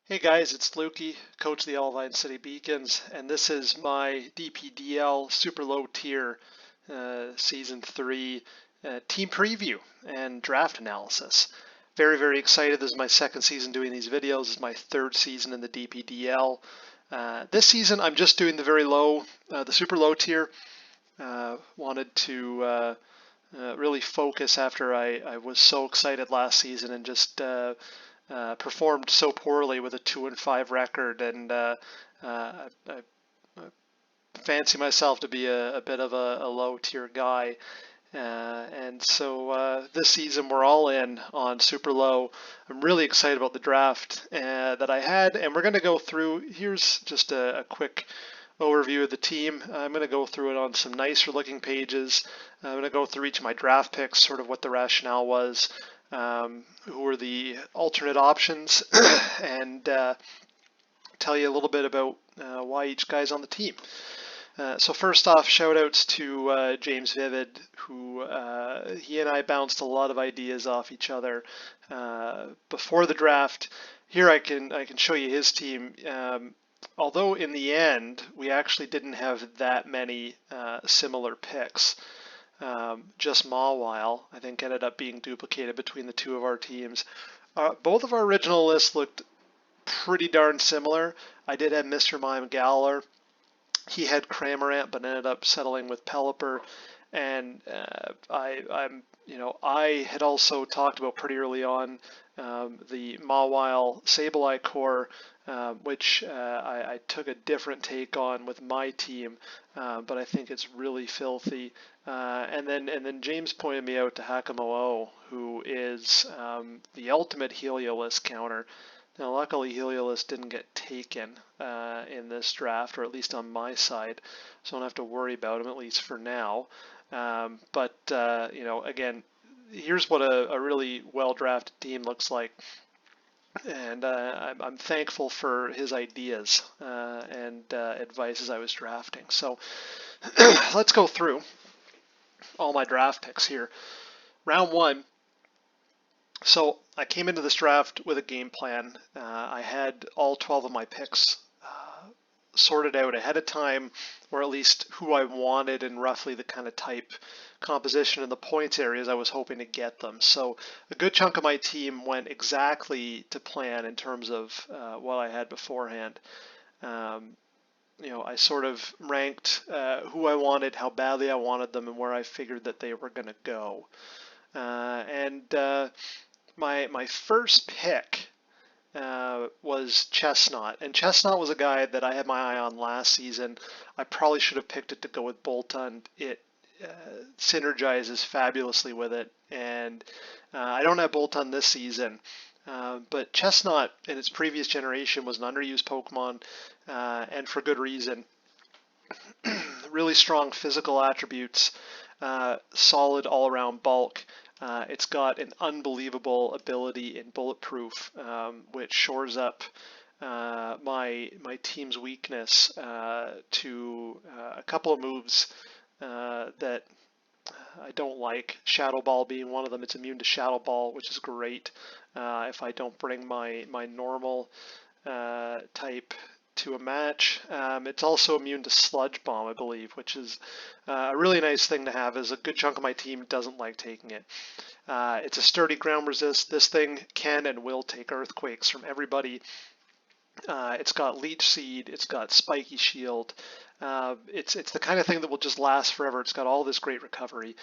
Hey guys, it's Lukey, coach of the Elvine City Beacons, and this is my DPDL Super Low Tier Season 3 team preview and draft analysis. Very, very excited. This is my second season doing these videos. This is my third season in the DPDL. This season I'm just doing the very low, the Super Low Tier. Wanted to really focus after I was so excited last season and just performed so poorly with a 2-5 record, and I fancy myself to be a bit of a low tier guy. And so this season we're all in on super low. I'm really excited about the draft that I had, and we're going to go through. Here's just a quick overview of the team. I'm going to go through it on some nicer looking pages. I'm going to go through each of my draft picks, sort of what the rationale was, who were the alternate options, and tell you a little bit about why each guy's on the team. So first off, shout outs to James Vivid, who he and I bounced a lot of ideas off each other before the draft. Here I can show you his team. Although in the end we actually didn't have that many similar picks. Just Mawile, I think, ended up being duplicated between the two of our teams. Both of our original lists looked pretty darn similar. I did have Mr. Mime Galler. He had Cramorant, but ended up settling with Pelipper. And I had also talked about pretty early on the Mawile Sableye core, which I took a different take on with my team, but I think it's really filthy. And then James pointed me out to Hakamo-O, who is the ultimate Heliolisk counter. Now, luckily, Heliolisk didn't get taken in this draft, or at least on my side, so I don't have to worry about him, at least for now. But again, here's what a really well-drafted team looks like. And I'm thankful for his ideas and advice as I was drafting. So let's go through all my draft picks here. Round one. So I came into this draft with a game plan. I had all 12 of my picks sorted out ahead of time, or at least who I wanted and roughly the kind of type composition in the points areas I was hoping to get them. So a good chunk of my team went exactly to plan in terms of what I had beforehand. I sort of ranked who I wanted, how badly I wanted them, and where I figured that they were going to go. My first pick was Chestnut, and Chestnut was a guy that I had my eye on last season. I probably should have picked it to go with Boltund. It synergizes fabulously with it, and I don't have Boltund this season, but Chestnut in its previous generation was an underused Pokemon, and for good reason. Really strong physical attributes, solid all-around bulk. It's got an unbelievable ability in Bulletproof, which shores up my team's weakness to a couple of moves that I don't like. Shadow Ball being one of them. It's immune to Shadow Ball, which is great if I don't bring my normal type to a match. It's also immune to Sludge Bomb, I believe, which is a really nice thing to have, as a good chunk of my team doesn't like taking it. It's a sturdy ground resist. This thing can and will take earthquakes from everybody. It's got Leech Seed, it's got Spiky Shield. It's the kind of thing that will just last forever. It's got all this great recovery.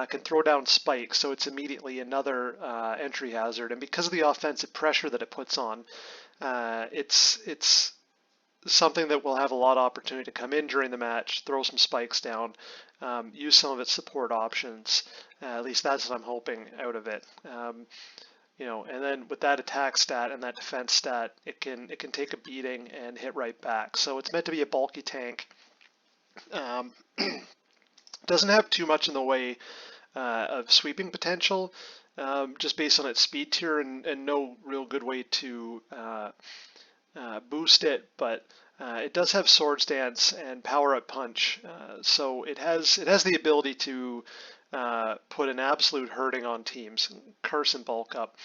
Can throw down spikes, so it's immediately another entry hazard. And because of the offensive pressure that it puts on, it's something that will have a lot of opportunity to come in during the match, throw some spikes down, use some of its support options. At least that's what I'm hoping out of it. And then with that attack stat and that defense stat, it can take a beating and hit right back. So it's meant to be a bulky tank. Doesn't have too much in the way of sweeping potential, just based on its speed tier, and no real good way to boost it, but it does have Swords Dance and Power Up Punch, so it has the ability to put an absolute hurting on teams, and curse and bulk up.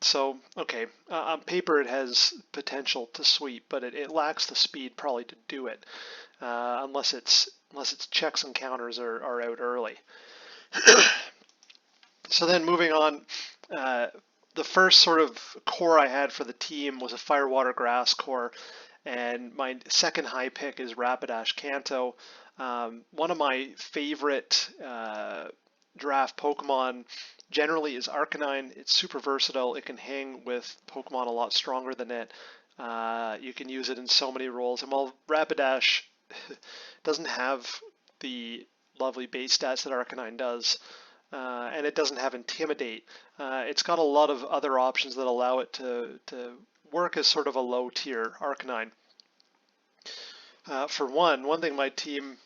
So, okay, on paper it has potential to sweep, but it lacks the speed probably to do it, unless its checks and counters are out early. So then moving on, the first sort of core I had for the team was a Fire Water Grass core, and my second high pick is Rapidash Kanto. One of my favorite draft Pokemon generally is Arcanine. It's super versatile. It can hang with Pokemon a lot stronger than it. You can use it in so many roles. And while Rapidash doesn't have the lovely base stats that Arcanine does, and it doesn't have Intimidate, it's got a lot of other options that allow it to work as sort of a low tier Arcanine. For one thing my team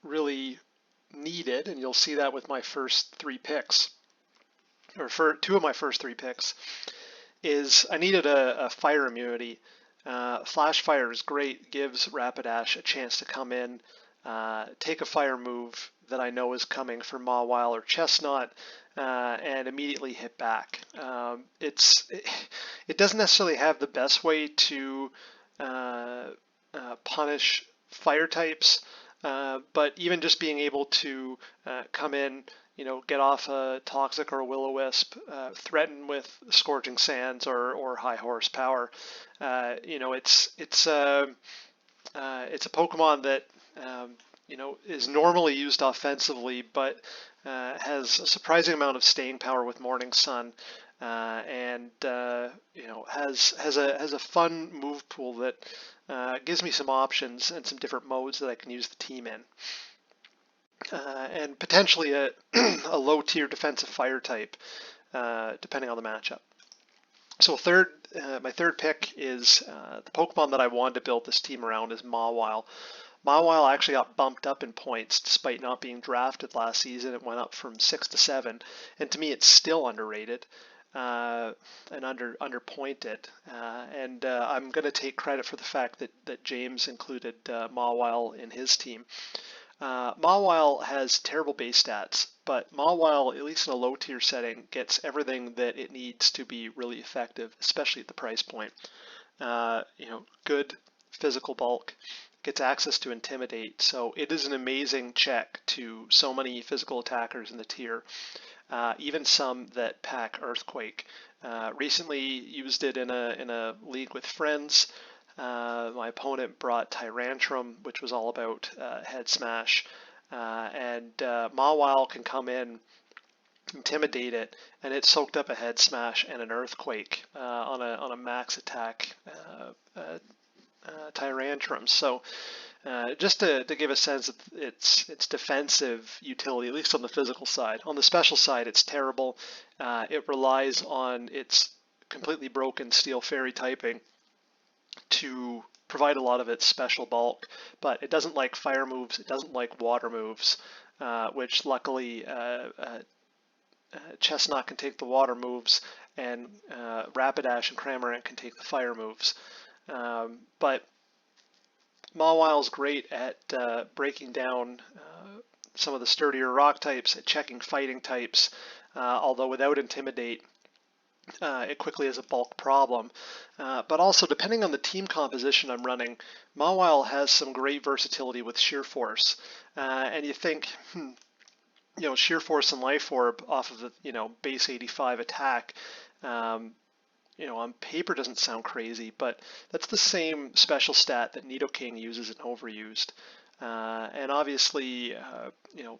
really needed, and you'll see that with my first three picks, or for two of my first three picks, is I needed a fire immunity. Flash Fire is great, gives Rapidash a chance to come in, take a fire move that I know is coming for Mawile or Chestnut, and immediately hit back. It doesn't necessarily have the best way to punish fire types, but even just being able to come in, get off a Toxic or a Will-O-Wisp, threaten with Scorching Sands or High Horsepower, it's a Pokemon that is normally used offensively, but has a surprising amount of staying power with Morning Sun, and has a fun move pool that gives me some options and some different modes that I can use the team in, and potentially a low tier defensive fire type, depending on the matchup. So my third pick is the Pokemon that I wanted to build this team around is Mawile. Mawile actually got bumped up in points despite not being drafted last season. It went up from 6 to 7, and to me it's still underrated and underpointed. And I'm going to take credit for the fact that James included Mawile in his team. Mawile has terrible base stats, but Mawile, at least in a low tier setting, gets everything that it needs to be really effective, especially at the price point. Good physical bulk, gets access to Intimidate, so it is an amazing check to so many physical attackers in the tier, even some that pack Earthquake. Recently used it in a league with friends. My opponent brought Tyrantrum, which was all about head smash, and Mawile can come in, intimidate it, and it soaked up a head smash and an Earthquake on a max attack Tyrantrum. So just to give a sense of its defensive utility, at least on the physical side. On the special side, it's terrible. It relies on its completely broken Steel Fairy typing to provide a lot of its special bulk, but it doesn't like fire moves, it doesn't like water moves, which luckily Chestnut can take the water moves, and Rapidash and Cramorant can take the fire moves. But Mawile's great at breaking down some of the sturdier rock types, at checking fighting types, although without Intimidate, it quickly has a bulk problem. But also, depending on the team composition I'm running, Mawile has some great versatility with Sheer Force. And you think, Sheer Force and Life Orb off of the, base 85 attack, on paper doesn't sound crazy, but that's the same special stat that Nidoking uses in Overused. And obviously,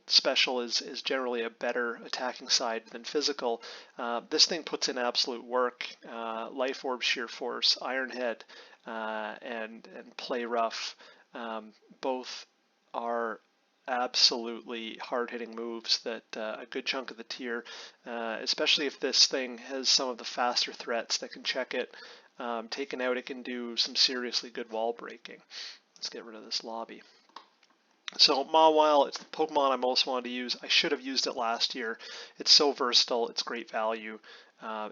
special is generally a better attacking side than physical. This thing puts in absolute work. Life Orb, Sheer Force, Iron Head, and Play Rough, both are absolutely hard-hitting moves that a good chunk of the tier, especially if this thing has some of the faster threats that can check it, taken out, it can do some seriously good wall breaking. Let's get rid of this lobby. So Mawile, it's the Pokemon I most wanted to use. I should have used it last year. It's so versatile, it's great value.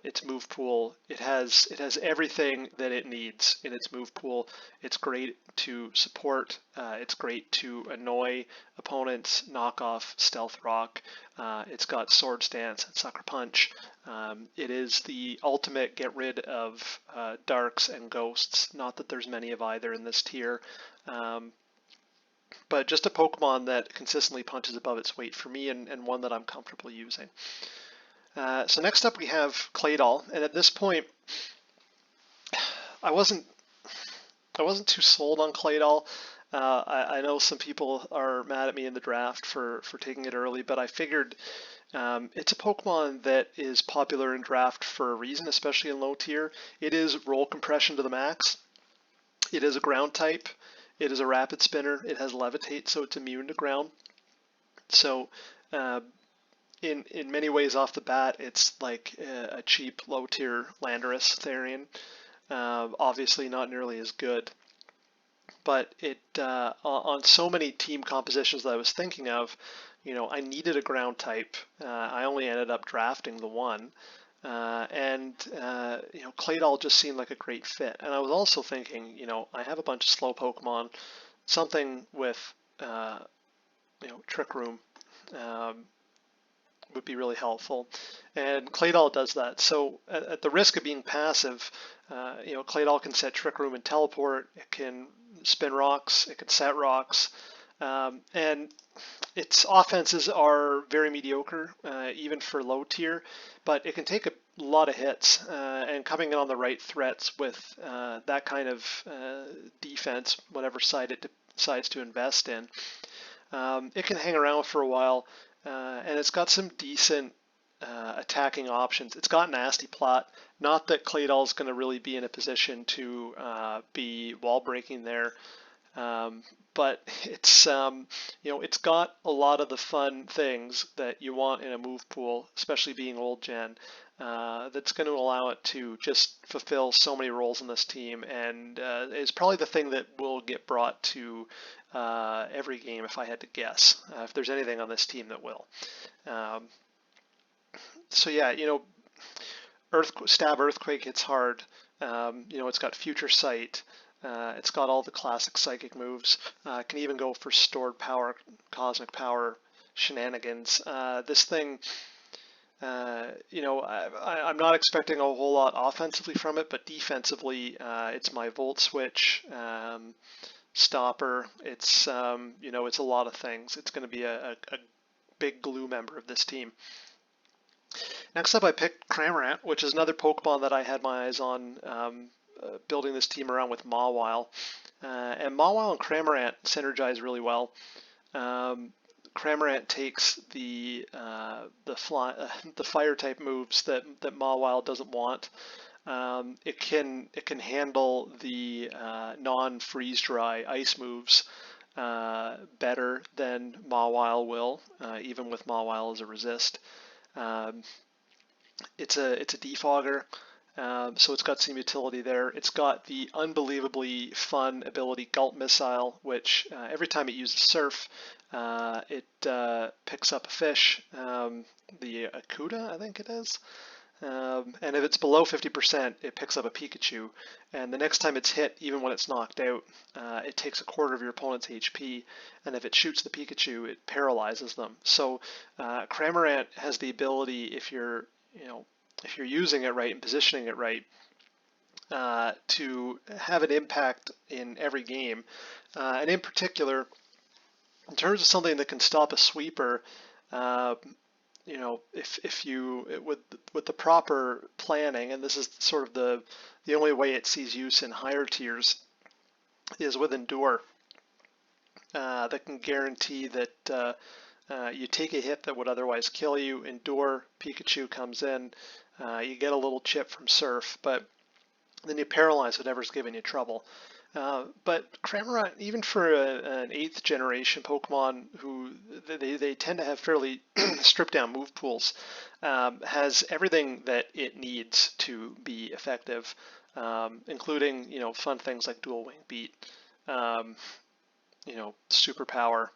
its move pool. It has everything that it needs in its move pool. It's great to support. It's great to annoy opponents, knock off Stealth Rock. It's got Sword Stance and Sucker Punch. It is the ultimate get rid of Darks and Ghosts. Not that there's many of either in this tier. But just a Pokemon that consistently punches above its weight for me, and one that I'm comfortable using. So next up we have Claydol, and at this point, I wasn't too sold on Claydol. I know some people are mad at me in the draft for taking it early, but I figured it's a Pokemon that is popular in draft for a reason, especially in low tier. It is roll compression to the max. It is a ground type. It is a rapid spinner. It has levitate, so it's immune to ground. So in many ways off the bat, it's like a cheap low tier Landorus Therian. Obviously not nearly as good, but it on so many team compositions that I was thinking of, I needed a ground type. I only ended up drafting the one, and Claydol just seemed like a great fit. And I was also thinking, I have a bunch of slow Pokemon, something with Trick Room. Would be really helpful, and Claydol does that. So at the risk of being passive, Claydol can set Trick Room and Teleport. It can spin rocks. It can set rocks, and its offenses are very mediocre, even for low tier. But it can take a lot of hits, and coming in on the right threats with that kind of defense, whatever side it decides to invest in, it can hang around for a while. And it's got some decent attacking options. It's got Nasty Plot. Not that Claydol is going to really be in a position to be wall breaking there, but it's it's got a lot of the fun things that you want in a move pool, especially being old gen. That's going to allow it to just fulfill so many roles in this team, and is probably the thing that will get brought to every game if I had to guess, if there's anything on this team that will. So yeah, Stab Earthquake hits hard. It's got Future Sight. It's got all the classic psychic moves. It can even go for Stored Power, Cosmic Power shenanigans. This thing, I'm not expecting a whole lot offensively from it, but defensively, it's my Volt Switch. Stopper. It's it's a lot of things. It's going to be a big glue member of this team. Next up, I picked Cramorant, which is another Pokemon that I had my eyes on building this team around with Mawile. And Mawile and Cramorant synergize really well. Cramorant takes the fire type moves that Mawile doesn't want. It can handle the non-freeze dry ice moves better than Mawile will, even with Mawile as a resist. It's a defogger, so it's got some utility there. It's got the unbelievably fun ability Gulp Missile, which every time it uses Surf, it picks up a fish, the Akuda, I think it is. And if it's below 50%, it picks up a Pikachu. And the next time it's hit, even when it's knocked out, it takes a quarter of your opponent's HP. And if it shoots the Pikachu, it paralyzes them. So Cramorant has the ability, if you're using it right and positioning it right, to have an impact in every game. And in particular, in terms of something that can stop a sweeper, if you with the proper planning, and this is sort of the only way it sees use in higher tiers, is with Endure. That can guarantee that you take a hit that would otherwise kill you. Endure, Pikachu comes in, you get a little chip from Surf, but then you paralyze whatever's giving you trouble. But Cramorant, even for an 8th generation Pokemon who they tend to have fairly stripped down move pools, has everything that it needs to be effective, including fun things like Dual Wing Beat, Super Power,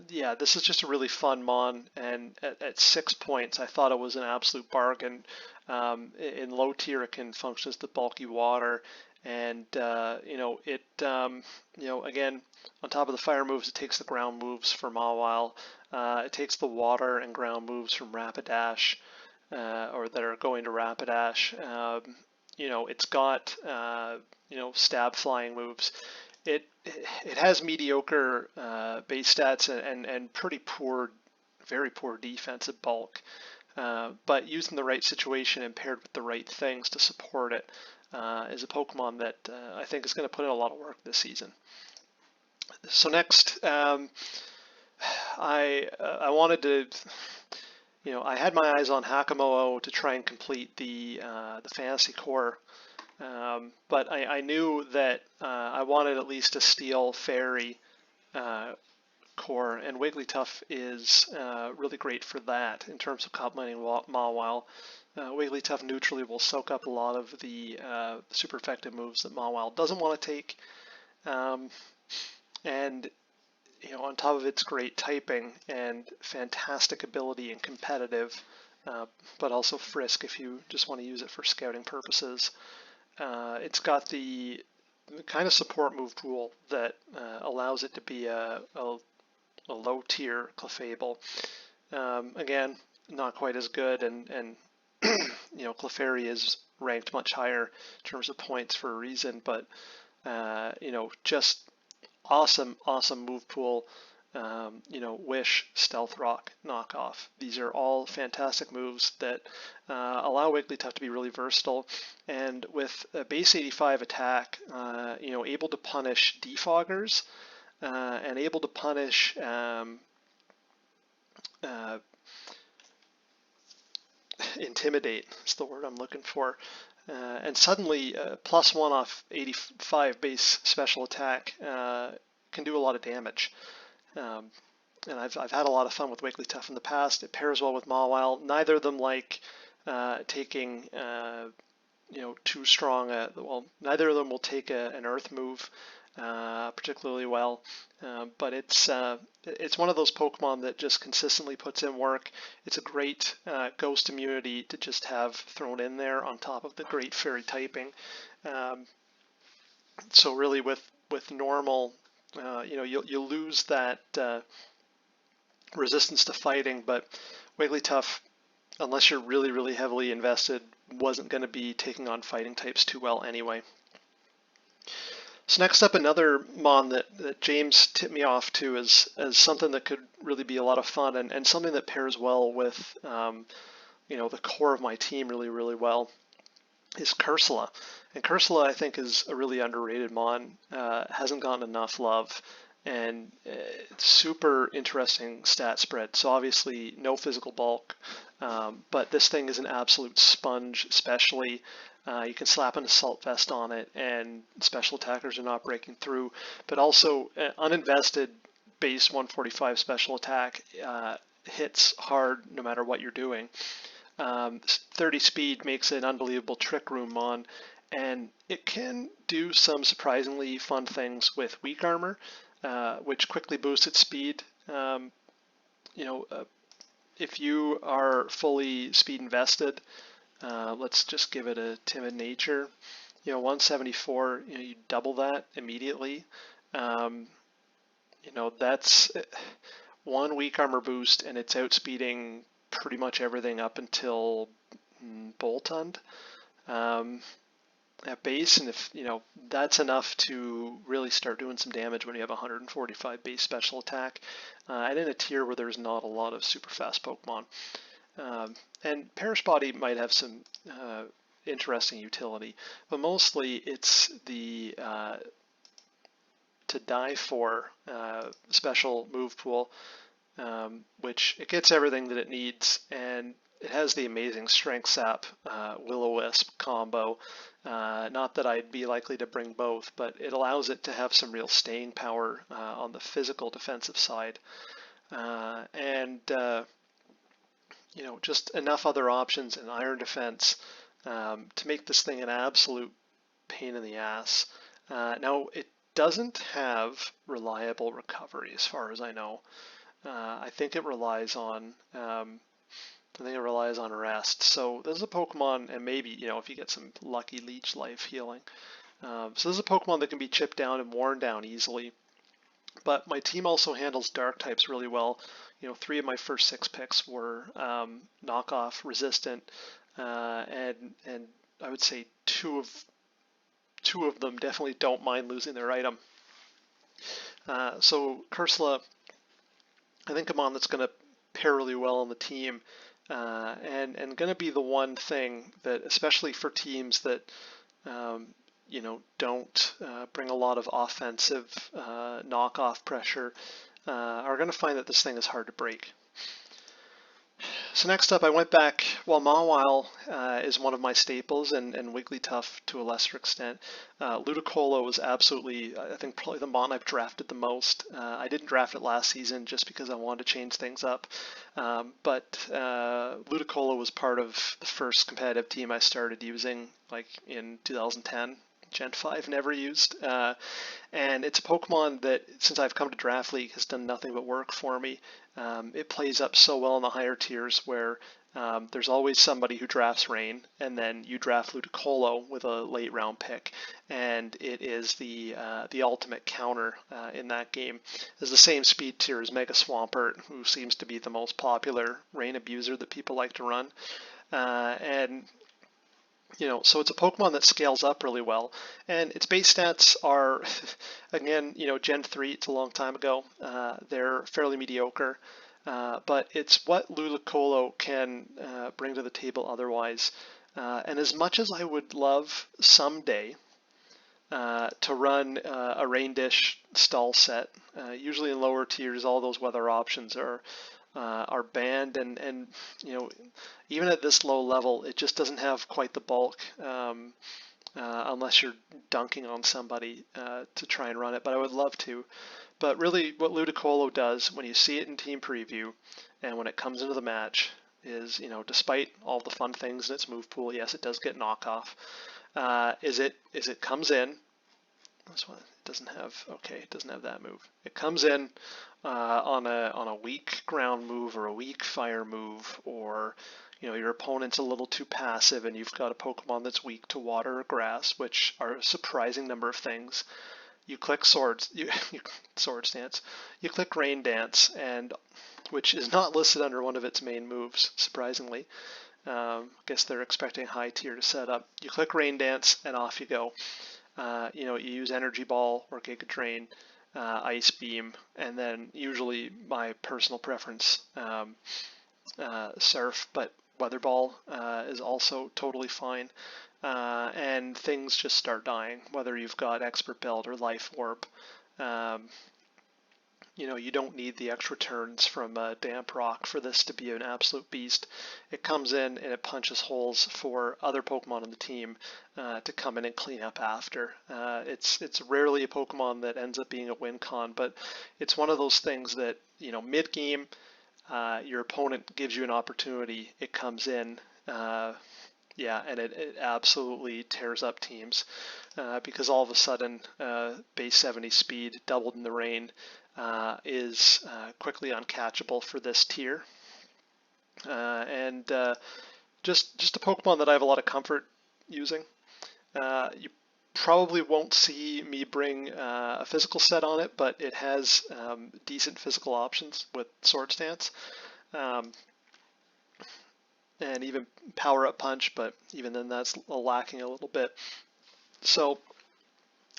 yeah, this is just a really fun mon, and at 6 points, I thought it was an absolute bargain. In low tier, it can function as the bulky water, and again, on top of the fire moves, it takes the ground moves from Mawile. It takes the water and ground moves from Rapidash, or that are going to Rapidash. It's got stab flying moves. It has mediocre base stats and pretty poor, very poor defensive bulk. But used in the right situation and paired with the right things to support it is a Pokemon that I think is going to put in a lot of work this season. So next, I wanted to, I had my eyes on Hakamo to try and complete the fantasy core. But I knew that I wanted at least a steel fairy core, and Wigglytuff is really great for that in terms of complementing Mawile. Wigglytuff neutrally will soak up a lot of the super effective moves that Mawile doesn't want to take, and on top of its great typing and fantastic ability in competitive, but also Frisk if you just want to use it for scouting purposes. It's got the kind of support move pool that allows it to be a low tier Clefable. Again, not quite as good, and Clefairy is ranked much higher in terms of points for a reason, but just awesome move pool. Wish, Stealth Rock, Knockoff. These are all fantastic moves that allow Wigglytuff to be really versatile. And with a base 85 attack, able to punish Defoggers and able to punish Intimidate is the word I'm looking for. And suddenly, +1 off 85 base special attack can do a lot of damage. And I've had a lot of fun with Wigglytuff in the past. It pairs well with Mawile. Neither of them like taking too strong. Neither of them will take an Earth move particularly well. But it's one of those Pokemon that just consistently puts in work. It's a great Ghost immunity to just have thrown in there on top of the great Fairy typing. So really, with normal. You'll lose that resistance to fighting, but Wigglytuff, unless you're really, really heavily invested, wasn't going to be taking on fighting types too well anyway. So next up, another mon that James tipped me off to as something that could really be a lot of fun and something that pairs well with the core of my team really, really well is Kersla. And Kersla, I think, is a really underrated mon, hasn't gotten enough love, and it's super interesting stat spread. So obviously no physical bulk, but this thing is an absolute sponge, especially. You can slap an assault vest on it and special attackers are not breaking through, but also uninvested base 145 special attack hits hard no matter what you're doing. 30 speed makes it an unbelievable trick room mon, and it can do some surprisingly fun things with weak armor, which quickly boosts its speed. If you are fully speed invested, let's just give it a timid nature. 174, you double that immediately. That's one weak armor boost, and it's outspeeding pretty much everything up until Boltund at base, and if that's enough to really start doing some damage when you have 145 base special attack, and in a tier where there's not a lot of super fast Pokemon. And Perish Body might have some interesting utility, but mostly it's the to die for special move pool, which it gets everything that it needs, and it has the amazing Strength Sap Will-O-Wisp combo. Not that I'd be likely to bring both, but it allows it to have some real staying power on the physical defensive side. Just enough other options in Iron Defense to make this thing an absolute pain in the ass. Now, it doesn't have reliable recovery as far as I know. I think it relies on rest. So this is a Pokemon, and maybe, if you get some lucky leech life healing. So this is a Pokemon that can be chipped down and worn down easily. But my team also handles dark types really well. 3 of my first 6 picks were knockoff resistant, and I would say two of them definitely don't mind losing their item. So Kersla, I think, a mon that's going to pair really well on the team, and going to be the one thing that, especially for teams that don't bring a lot of offensive knockoff pressure, are going to find that this thing is hard to break. So next up, I went back, Mawile is one of my staples, and Wigglytuff to a lesser extent. Ludicolo was absolutely, I think, probably the mon I've drafted the most. I didn't draft it last season just because I wanted to change things up, but Ludicolo was part of the first competitive team I started using, like in 2010. Gen 5 never used, and it's a Pokemon that, since I've come to Draft League, has done nothing but work for me. It plays up so well in the higher tiers where there's always somebody who drafts Rain, and then you draft Ludicolo with a late round pick, and it is the ultimate counter in that game. It's the same speed tier as Mega Swampert, who seems to be the most popular Rain abuser that people like to run, and so it's a Pokemon that scales up really well, and its base stats are, again, Gen 3, it's a long time ago. They're fairly mediocre, but it's what Ludicolo can bring to the table otherwise. And as much as I would love someday to run a Rain Dish stall set, usually in lower tiers, all those weather options are banned, and even at this low level, it just doesn't have quite the bulk unless you're dunking on somebody to try and run it, but I would love to. But really, what Ludicolo does when you see it in team preview and when it comes into the match is, despite all the fun things in its move pool, yes, it does get knockoff, is it comes in. This one, it doesn't have that move. It comes in on a weak ground move or a weak fire move, or your opponent's a little too passive and you've got a Pokemon that's weak to water or grass, which are a surprising number of things. You click Sword Stance, you click Rain Dance, and which is not listed under one of its main moves, surprisingly. Guess they're expecting high tier to set up. You click Rain Dance and off you go. You use Energy Ball or Giga Drain, Ice Beam, and then usually my personal preference, Surf, but Weather Ball is also totally fine. And things just start dying, whether you've got Expert Belt or Life Orb. You don't need the extra turns from Damp Rock for this to be an absolute beast. It comes in and it punches holes for other Pokemon on the team to come in and clean up after. It's rarely a Pokemon that ends up being a win con, but it's one of those things that, mid-game, your opponent gives you an opportunity, it comes in, and it absolutely tears up teams because all of a sudden base 70 speed doubled in the rain is quickly uncatchable for this tier, and just a Pokemon that I have a lot of comfort using. You probably won't see me bring a physical set on it, but it has decent physical options with Sword Stance, and even Power Up Punch, but even then that's lacking a little bit. So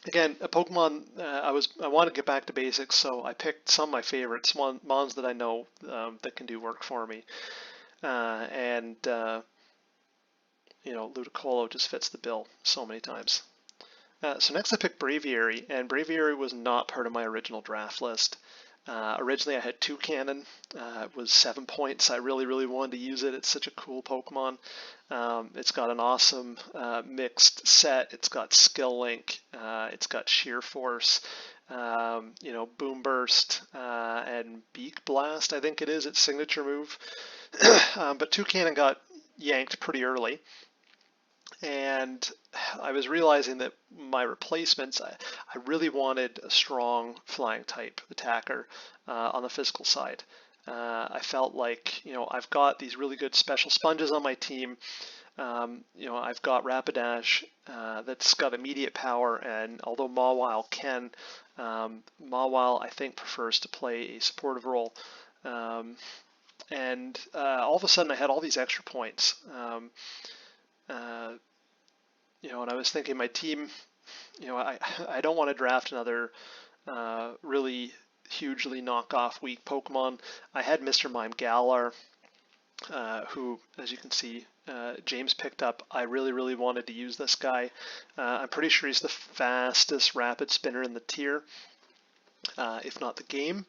again, a Pokemon, I wanted to get back to basics, so I picked some of my favorites, mons that I know that can do work for me, and Ludicolo just fits the bill so many times. So next I picked Braviary, and Braviary was not part of my original draft list. Originally I had Toucannon. It was 7 points. I really, really wanted to use it. It's such a cool Pokemon. It's got an awesome mixed set. It's got Skill Link. It's got Sheer Force. Boom Burst and Beak Blast, I think it is its signature move. But Toucannon got yanked pretty early. And I was realizing that my replacements, I really wanted a strong flying type attacker on the physical side. I felt like, I've got these really good special sponges on my team. I've got Rapidash that's got immediate power, and although Mawile can, Mawile I think prefers to play a supportive role. And all of a sudden I had all these extra points. Uh, and I was thinking my team, I don't want to draft another really hugely knockoff weak Pokemon. I had Mr. Mime Galar, who, as you can see, James picked up. I really, really wanted to use this guy. I'm pretty sure he's the fastest rapid spinner in the tier, if not the game.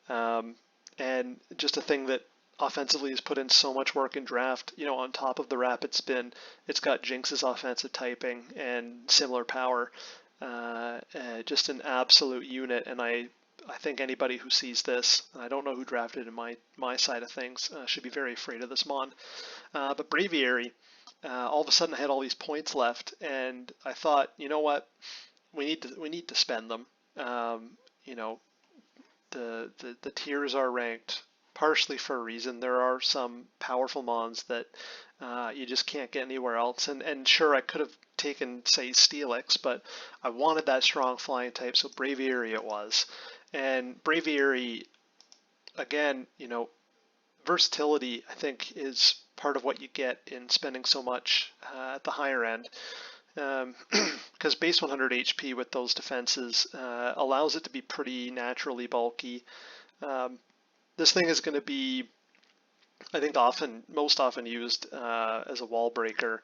And just a thing that offensively has put in so much work in draft. On top of the rapid spin, it's got Jinx's offensive typing and similar power. Just an absolute unit, and I think anybody who sees this, I don't know who drafted in my side of things, should be very afraid of this mon. But Braviary, all of a sudden I had all these points left, and I thought, you know what, we need to spend them. The tiers are ranked partially for a reason. There are some powerful mons that you just can't get anywhere else. And sure, I could have taken, say, Steelix, but I wanted that strong flying type, so Braviary it was. And Braviary, again, versatility, I think, is part of what you get in spending so much at the higher end. Because base 100 HP with those defenses allows it to be pretty naturally bulky. This thing is going to be, I think, most often used as a wall breaker.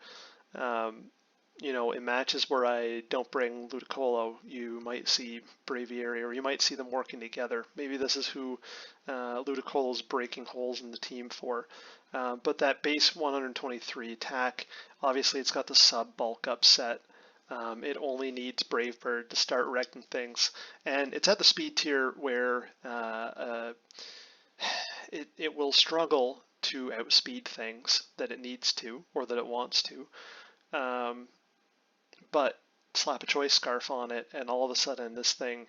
In matches where I don't bring Ludicolo, you might see Braviary, or you might see them working together. Maybe this is who Ludicolo's breaking holes in the team for. But that base 123 attack, obviously it's got the sub bulk up set. It only needs Brave Bird to start wrecking things. And it's at the speed tier where it will struggle to outspeed things that it needs to, or that it wants to. But slap a choice scarf on it, and all of a sudden this thing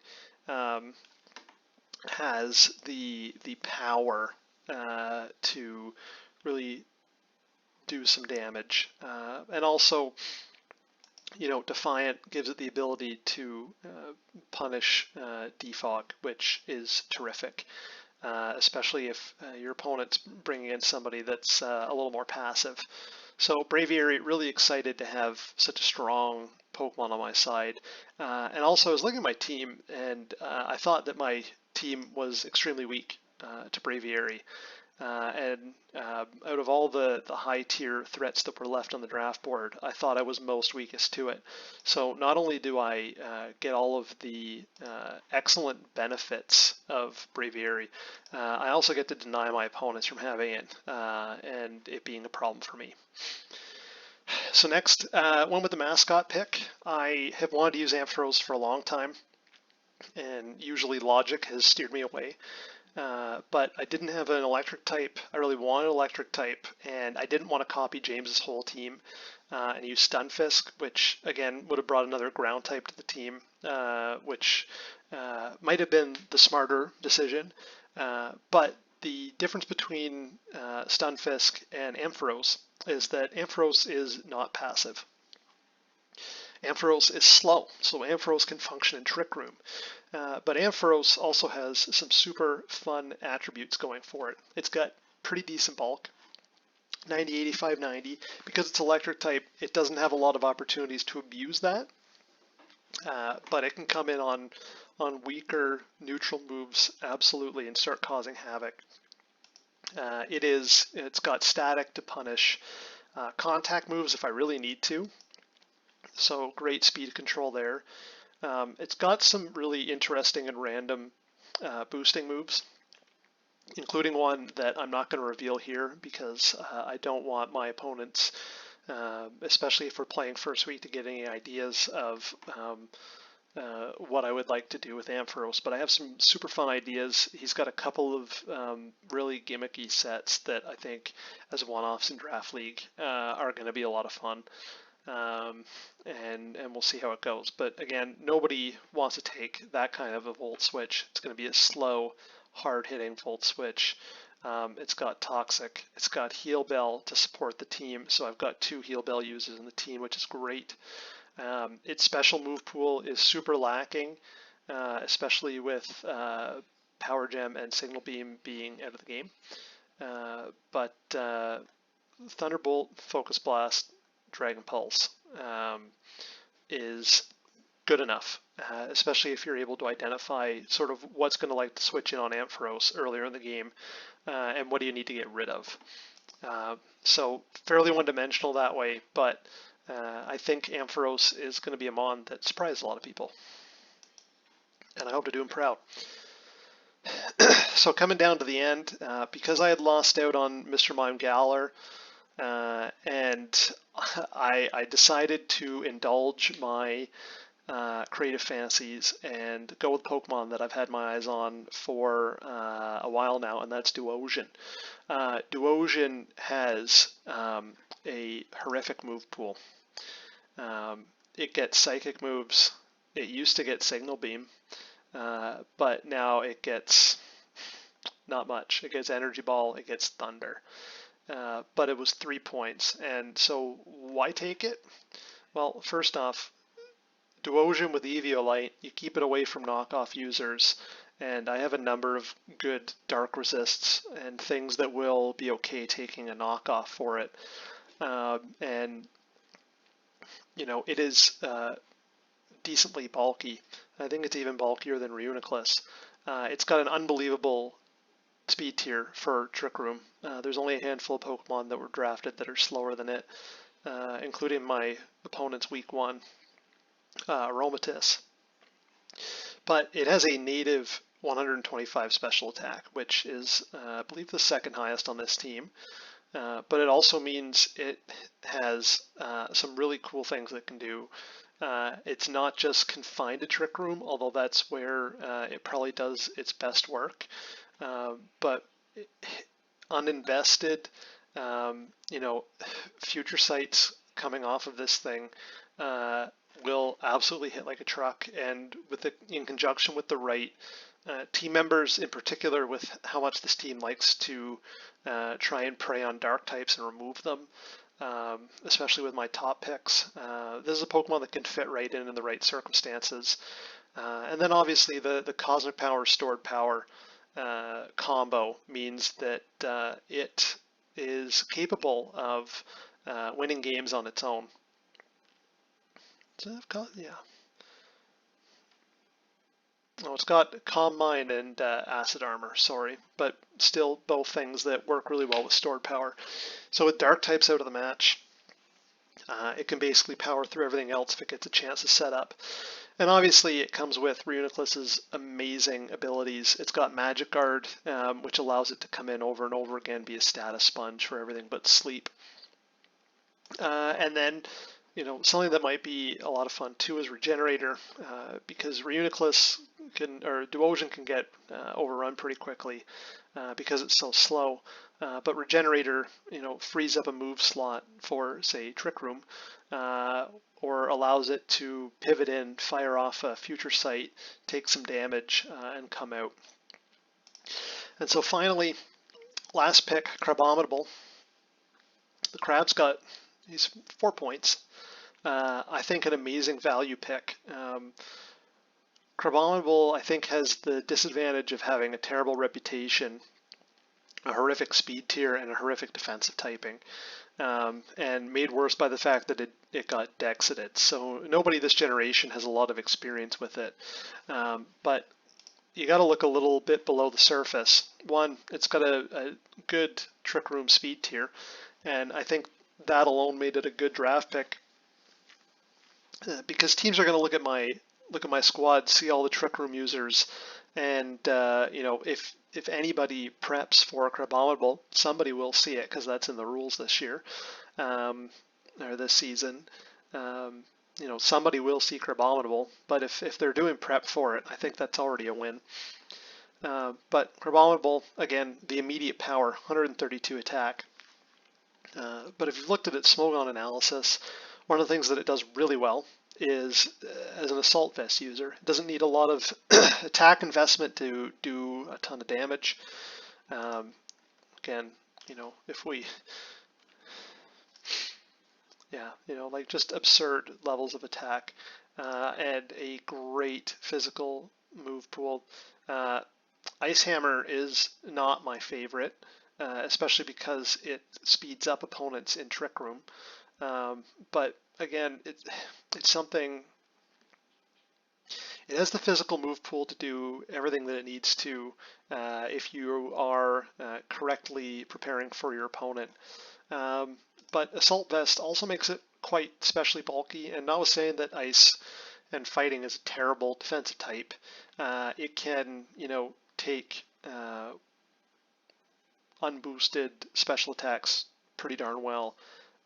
has the power to really do some damage. And also, Defiant gives it the ability to punish defog, which is terrific. Especially if your opponent's bringing in somebody that's a little more passive. So Braviary, really excited to have such a strong Pokemon on my side. And also I was looking at my team, and I thought that my team was extremely weak to Braviary. And out of all the high tier threats that were left on the draft board, I thought I was most weakest to it. So not only do I get all of the excellent benefits of Braviary, I also get to deny my opponents from having it, and it being a problem for me. So next, one with the mascot pick. I have wanted to use Ampharos for a long time, and usually logic has steered me away. But I didn't have an electric type. I really wanted an electric type, and I didn't want to copy James's whole team and use Stunfisk, which again would have brought another ground type to the team, which might have been the smarter decision. But the difference between Stunfisk and Ampharos is that Ampharos is not passive. Ampharos is slow, so Ampharos can function in Trick Room. But Ampharos also has some super fun attributes going for it. It's got pretty decent bulk, 90, 85, 90. Because it's electric type, it doesn't have a lot of opportunities to abuse that. But it can come in on weaker neutral moves, absolutely, and start causing havoc. It's got static to punish contact moves if I really need to. So great speed control there. It's got some really interesting and random boosting moves, including one that I'm not going to reveal here because I don't want my opponents, especially if we're playing first week, to get any ideas of what I would like to do with Ampharos. But I have some super fun ideas. He's got a couple of really gimmicky sets that I think, as one-offs in Draft League, are going to be a lot of fun. and we'll see how it goes. But again, nobody wants to take that kind of a Volt Switch. It's going to be a slow, hard-hitting Volt Switch. It's got Toxic. It's got Heal Bell to support the team, so I've got 2 Heal Bell users in the team, which is great. Its special move pool is super lacking, especially with Power Gem and Signal Beam being out of the game. But Thunderbolt, Focus Blast, Dragon Pulse is good enough, especially if you're able to identify sort of what's going to like to switch in on Ampharos earlier in the game, and what do you need to get rid of. So fairly one-dimensional that way, but I think Ampharos is going to be a mon that surprised a lot of people, and I hope to do him proud. So coming down to the end, because I had lost out on Mr. Mime Galar, and I decided to indulge my creative fantasies and go with Pokemon that I've had my eyes on for a while now, and that's Duosion. Duosion has a horrific move pool. It gets Psychic moves. It used to get Signal Beam, but now it gets not much. It gets Energy Ball, it gets Thunder. But it was 3 points, and so why take it? Well, first off, Duosion with Eviolite, you keep it away from knockoff users, and I have a number of good Dark Resists and things that will be okay taking a knockoff for it. And, you know, it is decently bulky. I think it's even bulkier than Reuniclus. It's got an unbelievable speed tier for Trick Room. There's only a handful of Pokemon that were drafted that are slower than it, including my opponent's week 1, Aromatisse. But it has a native 125 special attack, which is, I believe, the second highest on this team. But it also means it has some really cool things that it can do. It's not just confined to Trick Room, although that's where it probably does its best work. But uninvested, you know, future sights coming off of this thing will absolutely hit like a truck, and with it in conjunction with the right team members, in particular with how much this team likes to try and prey on dark types and remove them, especially with my top picks. This is a Pokemon that can fit right in the right circumstances. And then obviously the Cosmic Power, Stored Power combo means that it is capable of winning games on its own. Yeah. Oh, it's got Calm Mind and Acid Armor, sorry, but still both things that work really well with Stored Power. So with Dark types out of the match, it can basically power through everything else if it gets a chance to set up. And obviously it comes with Reuniclus's amazing abilities. It's got Magic Guard, which allows it to come in over and over again, be a status sponge for everything but sleep. And then, you know, something that might be a lot of fun too is Regenerator, because Reuniclus or Duosion can get overrun pretty quickly because it's so slow. But Regenerator, you know, frees up a move slot for, say, Trick Room, or allows it to pivot in, fire off a Future Sight, take some damage, and come out. And so finally, last pick, Krabomitable. The Crab's got, he's 4 points. I think an amazing value pick. Krabomitable, I think, has the disadvantage of having a terrible reputation, a horrific speed tier, and a horrific defensive typing, and made worse by the fact that it got dexited. So nobody this generation has a lot of experience with it. But you got to look a little bit below the surface. One, it's got a good Trick Room speed tier, and I think that alone made it a good draft pick. Because teams are going to look at my squad, see all the Trick Room users, and you know, if anybody preps for a Krabomitable, somebody will see it because that's in the rules this year, or this season. You know, somebody will see Krabomitable, but if they're doing prep for it, I think that's already a win. But Krabomitable, again, the immediate power, 132 attack. But if you've looked at its Smogon analysis, One of the things that it does really well is as an assault vest user. It doesn't need a lot of attack investment to do a ton of damage. Again, if we, like just absurd levels of attack and a great physical move pool. Ice Hammer is not my favorite, especially because it speeds up opponents in Trick Room. But again, it's something. It has the physical move pool to do everything that it needs to if you are correctly preparing for your opponent. But Assault Vest also makes it quite specially bulky, and notwithstanding that Ice and Fighting is a terrible defensive type, it can, take unboosted special attacks pretty darn well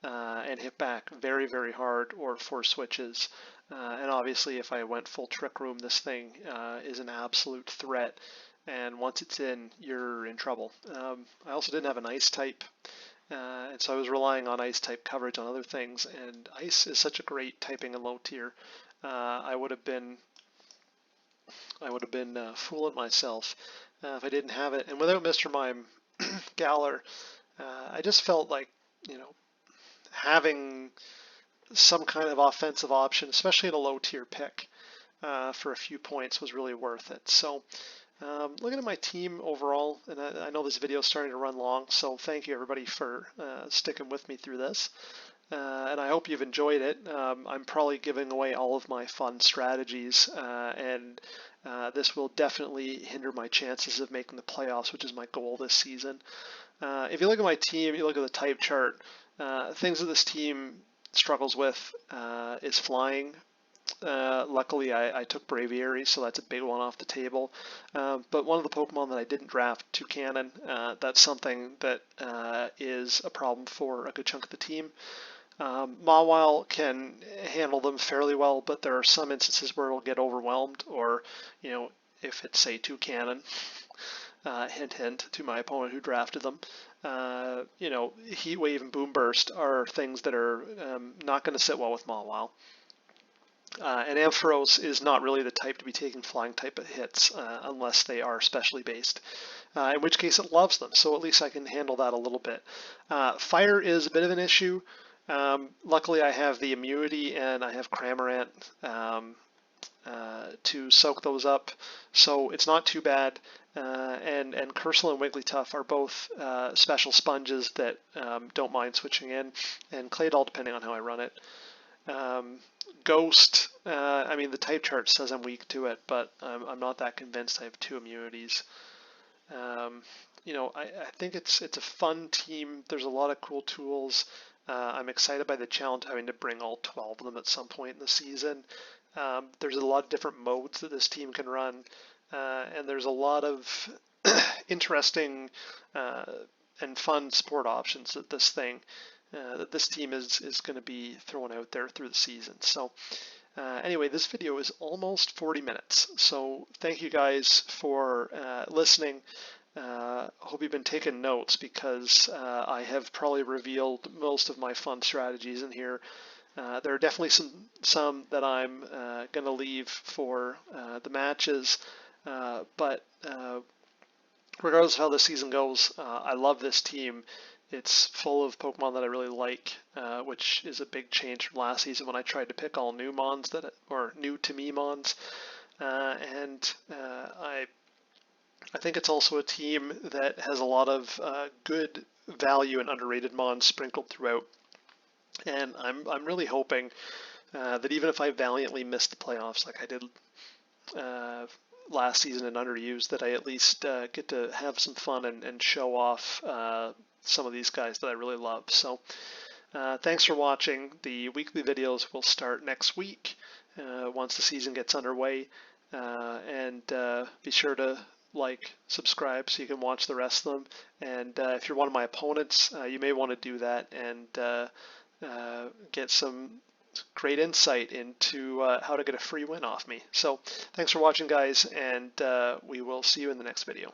and hit back very, very hard or force switches. And obviously, if I went full Trick Room, this thing is an absolute threat. And once it's in, you're in trouble. I also didn't have an Ice type, and so I was relying on Ice type coverage on other things. And Ice is such a great typing in low tier. I would have been fooling myself if I didn't have it. And without Mr. Mime Galar, I just felt like, having some kind of offensive option, especially in a low tier pick for a few points, was really worth it. So looking at my team overall, and I know this video is starting to run long, so thank you everybody for sticking with me through this. And I hope you've enjoyed it. I'm probably giving away all of my fun strategies, and this will definitely hinder my chances of making the playoffs, which is my goal this season. If you look at my team, you look at the type chart, things that this team struggles with is flying. Luckily, I took Braviary, so that's a big one off the table. But one of the Pokemon that I didn't draft, Toucanon, that's something that is a problem for a good chunk of the team. Mawile can handle them fairly well, but there are some instances where it'll get overwhelmed, or, if it's, say, Toucanon, hint, hint, to my opponent who drafted them. Heat Wave and Boom Burst are things that are not going to sit well with Mawile. And Ampharos is not really the type to be taking flying type of hits unless they are specially based, in which case it loves them, so at least I can handle that a little bit. Fire is a bit of an issue. Luckily I have the immunity and I have Cramorant to soak those up, so it's not too bad. And Kersla and Wigglytuff are both special sponges that don't mind switching in, and Claydol depending on how I run it. Ghost, the type chart says I'm weak to it, but I'm not that convinced. I have 2 immunities. I think it's a fun team. There's a lot of cool tools. I'm excited by the challenge having to bring all 12 of them at some point in the season. There's a lot of different modes that this team can run, and there's a lot of interesting and fun support options that this team is going to be throwing out there through the season. So anyway, this video is almost 40 minutes. So thank you guys for listening. Hope you've been taking notes, because I have probably revealed most of my fun strategies in here. There are definitely some that I'm going to leave for the matches, but regardless of how the season goes, I love this team. It's full of Pokemon that I really like, which is a big change from last season when I tried to pick all new Mons or new to me Mons. And I think it's also a team that has a lot of good value and underrated Mons sprinkled throughout. And I'm really hoping that even if I valiantly missed the playoffs like I did last season and underused, that I at least get to have some fun and show off some of these guys that I really love. So thanks for watching. The weekly videos will start next week once the season gets underway. And be sure to subscribe so you can watch the rest of them. And if you're one of my opponents, you may want to do that and get some great insight into how to get a free win off me. So thanks for watching, guys, and we will see you in the next video.